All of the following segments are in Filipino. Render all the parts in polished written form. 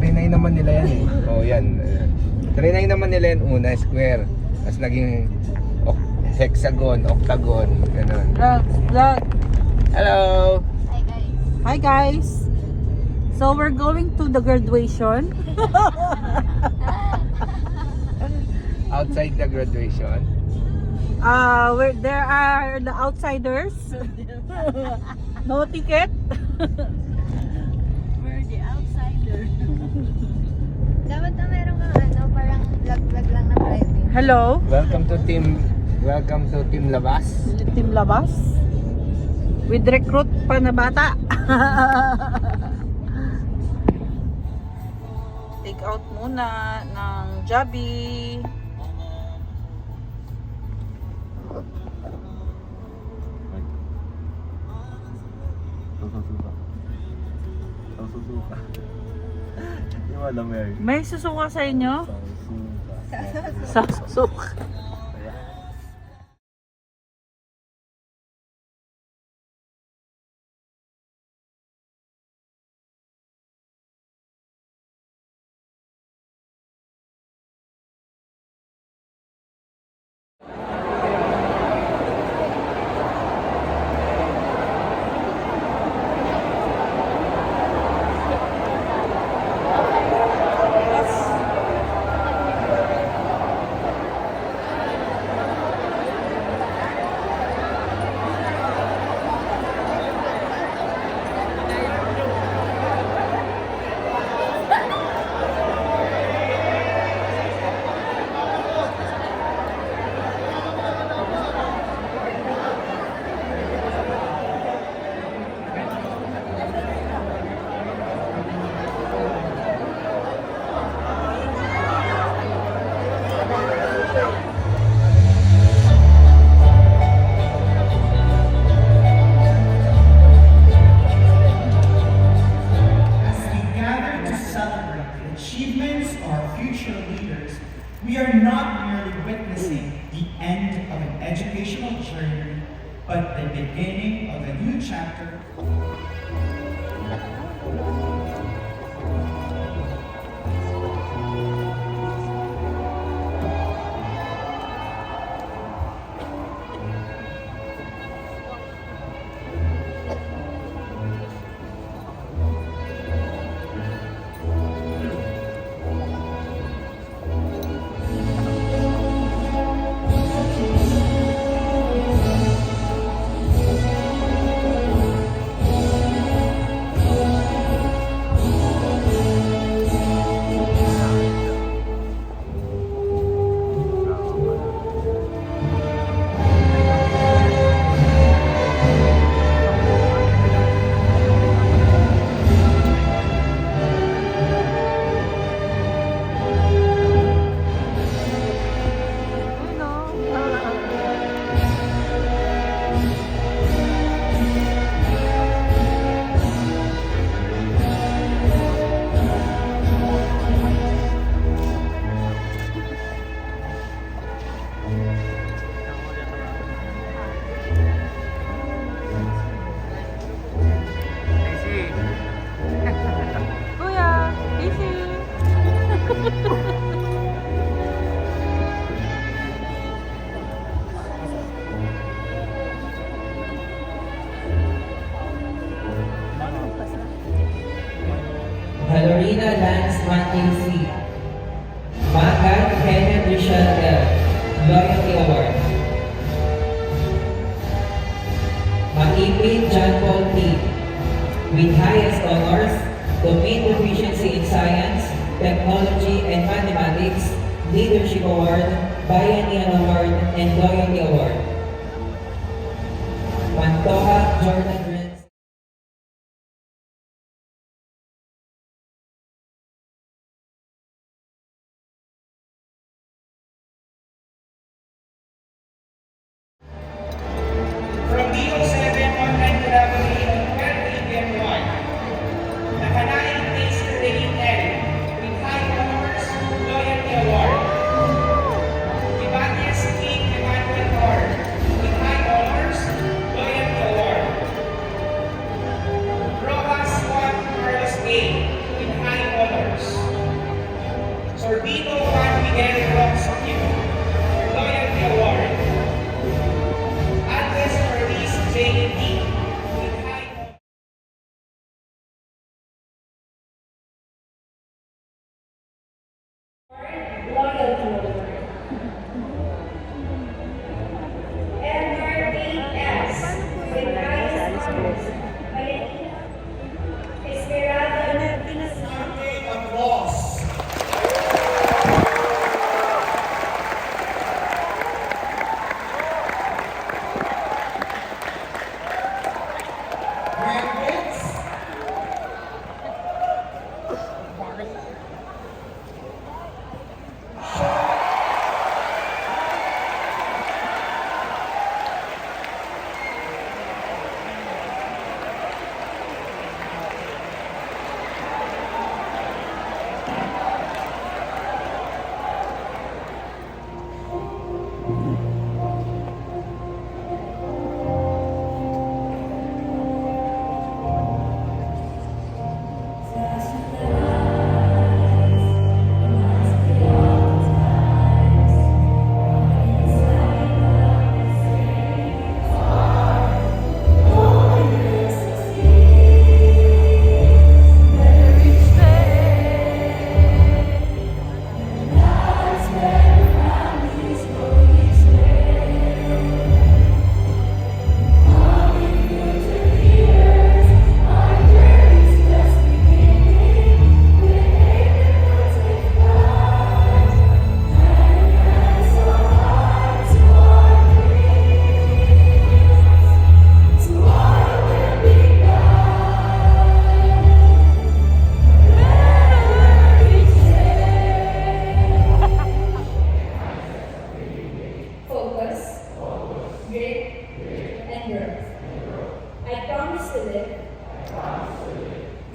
trinay naman nila yan eh. Oh, yan. Trinay naman nila yan una, square. Tapos naging hexagon, octagon, ganun. Vlog. Hello! Hi guys. So we're going to the graduation. Outside the graduation. Where there are the outsiders. No ticket. We're the outsider. Dapat na meron kang ano, parang vlog-vlog lang na private. Hello. Welcome to Team Labas. Team Labas. With recruit pa na bata. Take out muna ng Joby. Susuka. Yung alam mo yun. May susuka sa inyo? Susuka. Susuka. We are not merely witnessing the end of an educational journey, but the beginning of a new chapter. Valorina Lance Manting, Magat Kenneth Richard L. Loyalty Award. Maipin John Paul T. with highest honors, Domain Proficiency in Science, Technology, and Mathematics, Leadership Award, Biennial Award, and Loyalty Award. Pantoja Jordan Renz. From D07 online collaboration 12 Nakanaing Taster Lane L with high honors loyalty award. Ibatias King Emmanuel Hor with high honors loyalty award.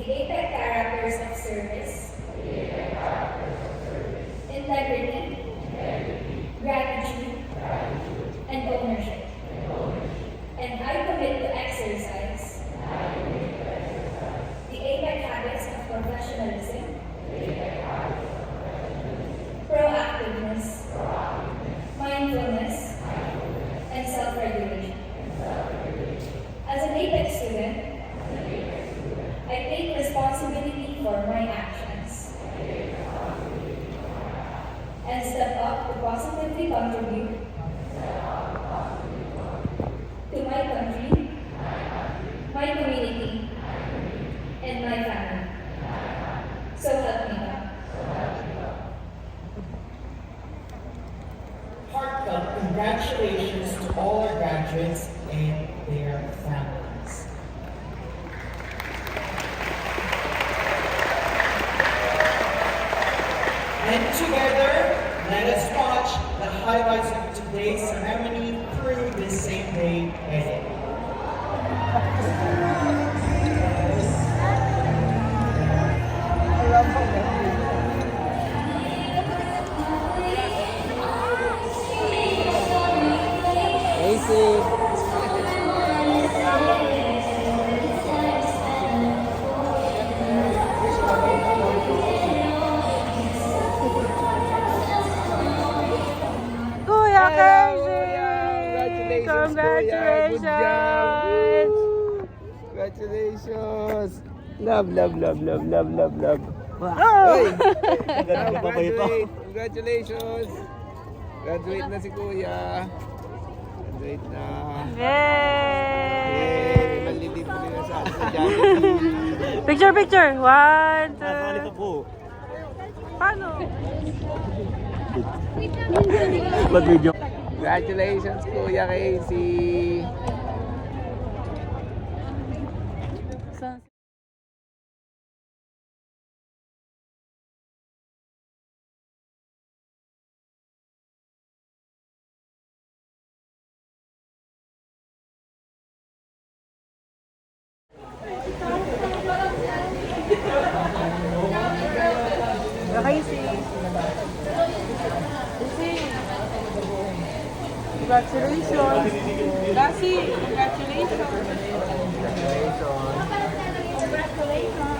the APEC characters of service, integrity, gratitude, and ownership. And I commit to exercise the APEC habits of professionalism, proactiveness, mindfulness, and self-regulation. As an APEC student, I take responsibility for my actions and step up to positively contribute to my country, my community, and my family. So help me God. Heartfelt congratulations to all our graduates and their families. And together, let us watch the highlights of today's ceremony through this same day edit. Casey. Kuya Hello, Casey! Kuya. Congratulations, Kuya. Good Congratulations! job. Woo! Congratulations. Love, love, love, love, love, love, love. Hey! Graduate. Congratulations. Graduate na si Kuya. Graduate na. Yay! Yay! Malilip ko rin na sa Jollibee. Picture, picture! 1, 2... Paano? Congratulations, Kuya Casey. Casey. Congratulations. Casey, congratulations. Congratulations. Congratulations.